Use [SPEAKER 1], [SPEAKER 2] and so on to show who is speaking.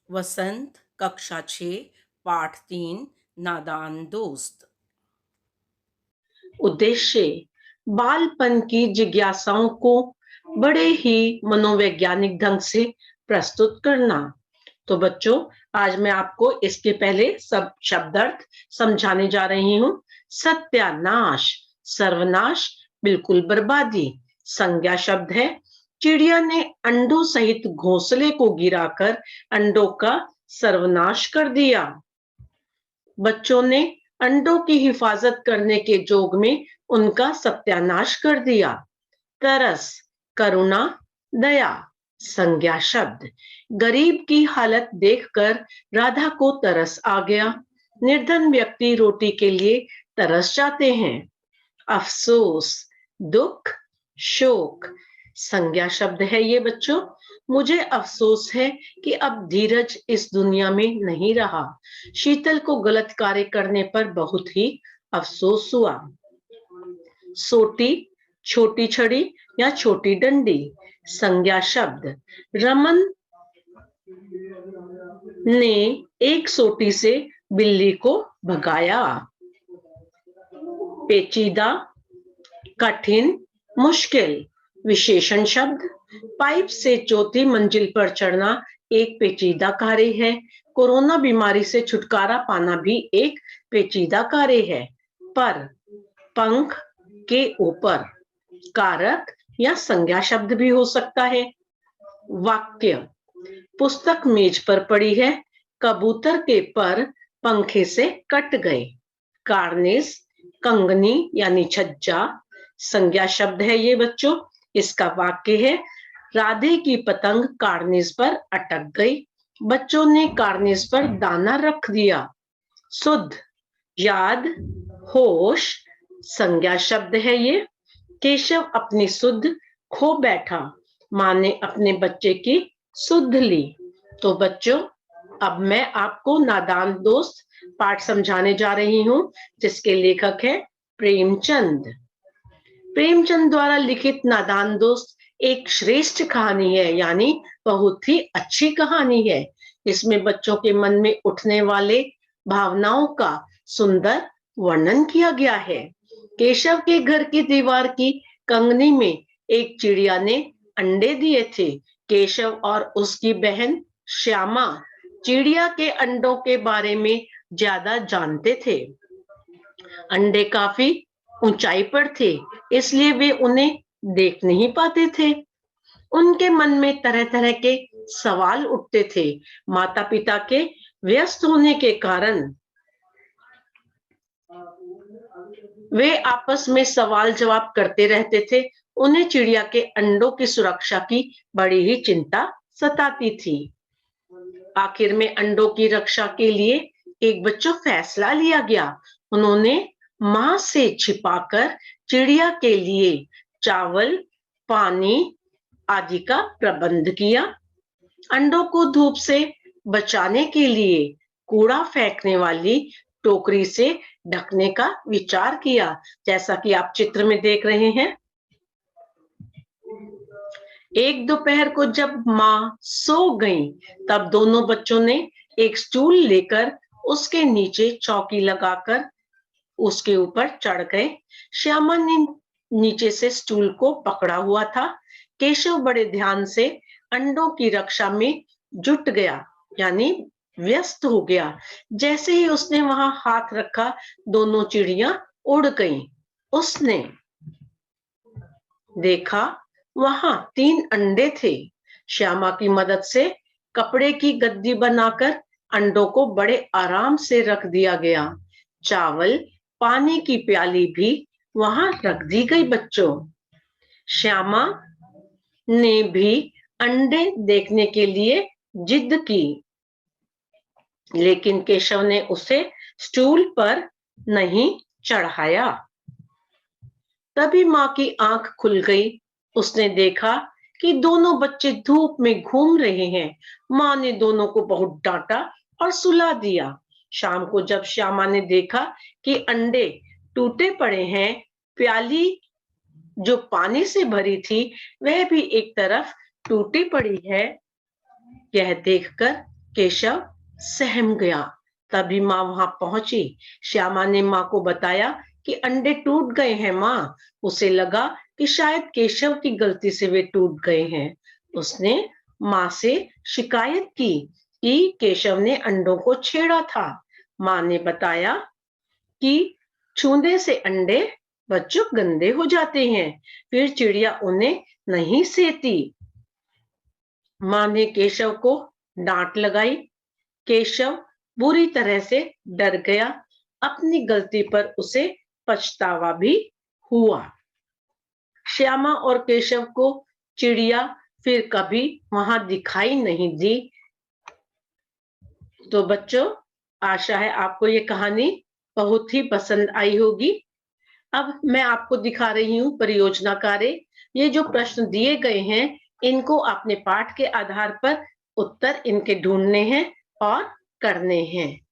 [SPEAKER 1] वसंत, कक्षा 6, पाठ 3, नादान दोस्त।
[SPEAKER 2] उद्देश्य बालपन की जिज्ञासाओं को बड़े ही मनोवैज्ञानिक ढंग से प्रस्तुत करना। तो बच्चों, आज मैं आपको इसके पहले सब शब्दार्थ समझाने जा रही हूँ। सत्यानाश, सर्वनाश, बिल्कुल बर्बादी। संज्ञा शब्द है। चिड़िया ने अंडों सहित घोंसले को गिराकर अंडों का सर्वनाश कर दिया। बच्चों ने अंडों की हिफाजत करने के जोग में उनका सत्यानाश कर दिया। तरस, करुणा, दया। संज्ञा शब्द। गरीब की हालत देखकर राधा को तरस आ गया। निर्धन व्यक्ति रोटी के लिए तरस जाते हैं। अफसोस, दुख, शोक। संज्ञा शब्द है ये बच्चों। मुझे अफसोस है कि अब धीरज इस दुनिया में नहीं रहा। शीतल को गलत कार्य करने पर बहुत ही अफसोस हुआ। सोटी, छोटी छड़ी या छोटी डंडी। संज्ञा शब्द। रमन ने एक सोटी से बिल्ली को भगाया। पेचीदा, कठिन, मुश्किल। विशेषण शब्द। पाइप से चौथी मंजिल पर चढ़ना एक पेचीदा कार्य है। कोरोना बीमारी से छुटकारा पाना भी एक पेचीदा कार्य है। पर, पंख के ऊपर। कारक या संज्ञा शब्द भी हो सकता है। वाक्य। पुस्तक मेज पर पड़ी है। कबूतर के पर पंखे से कट गए। कार्निस, कंगनी यानी छज्जा। संज्ञा शब्द है ये बच्चों। इसका वाक्य है, राधे की पतंग कार्निस पर अटक गई। बच्चों ने कार्निस पर दाना रख दिया। सुध, याद, होश। संज्ञा शब्द है ये। केशव अपनी सुध खो बैठा। माँ ने अपने बच्चे की सुध ली। तो बच्चों, अब मैं आपको नादान दोस्त पाठ समझाने जा रही हूँ, जिसके लेखक है प्रेमचंद। प्रेमचंद द्वारा लिखित नादान दोस्त एक श्रेष्ठ कहानी है, यानी बहुत ही अच्छी कहानी है। इसमें बच्चों के मन में उठने वाले भावनाओं का सुंदर वर्णन किया गया है। केशव के घर की दीवार की कंगनी में एक चिड़िया ने अंडे दिए थे। केशव और उसकी बहन श्यामा चिड़िया के अंडों के बारे में ज्यादा जानते थे। अंडे काफी ऊंचाई पर थे, इसलिए वे उन्हें देख नहीं पाते थे। उनके मन में तरह तरह के सवाल उठते थे। माता पिता के व्यस्त होने के कारण वे आपस में सवाल जवाब करते रहते थे। उन्हें चिड़िया के अंडों की सुरक्षा की बड़ी ही चिंता सताती थी। आखिर में अंडों की रक्षा के लिए एक बच्चों फैसला लिया गया। उन्होंने मां से छिपाकर चिड़िया के लिए चावल, पानी आदि का प्रबंध किया। अंडों को धूप से बचाने के लिए कूड़ा फेंकने वाली टोकरी से ढकने का विचार किया, जैसा कि आप चित्र में देख रहे हैं। एक दोपहर को जब मां सो गई, तब दोनों बच्चों ने एक स्टूल लेकर उसके नीचे चौकी लगाकर उसके ऊपर चढ़ गए। श्यामा ने नीचे से स्टूल को पकड़ा हुआ था। केशव बड़े ध्यान से अंडों की रक्षा में जुट गया, यानी व्यस्त हो गया। जैसे ही उसने वहां हाथ रखा, दोनों चिड़िया उड़ गईं। उसने देखा वहां 3 अंडे थे। श्यामा की मदद से कपड़े की गद्दी बनाकर अंडों को बड़े आराम से रख दिया गया। चावल, पानी की प्याली भी वहां रख दी गई। बच्चों, श्यामा ने भी अंडे देखने के लिए जिद की, लेकिन केशव ने उसे स्टूल पर नहीं चढ़ाया। तभी मां की आंख खुल गई। उसने देखा कि दोनों बच्चे धूप में घूम रहे हैं। मां ने दोनों को बहुत डांटा और सुला दिया। शाम को जब श्यामा ने देखा कि अंडे टूटे पड़े हैं, प्याली जो पानी से भरी थी वह भी एक तरफ टूटी पड़ी है, यह देखकर केशव सहम गया। तभी माँ वहां पहुंची। श्यामा ने माँ को बताया कि अंडे टूट गए हैं माँ। उसे लगा कि शायद केशव की गलती से वे टूट गए हैं। उसने माँ से शिकायत की कि केशव ने अंडों को छेड़ा था। माँ ने बताया कि छूने से अंडे बच्चों गंदे हो जाते हैं, फिर चिड़िया उन्हें नहीं सेती। माँ ने केशव को डांट लगाई। केशव बुरी तरह से डर गया। अपनी गलती पर उसे पछतावा भी हुआ। श्यामा और केशव को चिड़िया फिर कभी वहां दिखाई नहीं दी। तो बच्चों, आशा है आपको ये कहानी बहुत ही पसंद आई होगी। अब मैं आपको दिखा रही हूँ परियोजना कार्य। ये जो प्रश्न दिए गए हैं, इनको अपने पाठ के आधार पर उत्तर इनके ढूंढने हैं और करने हैं।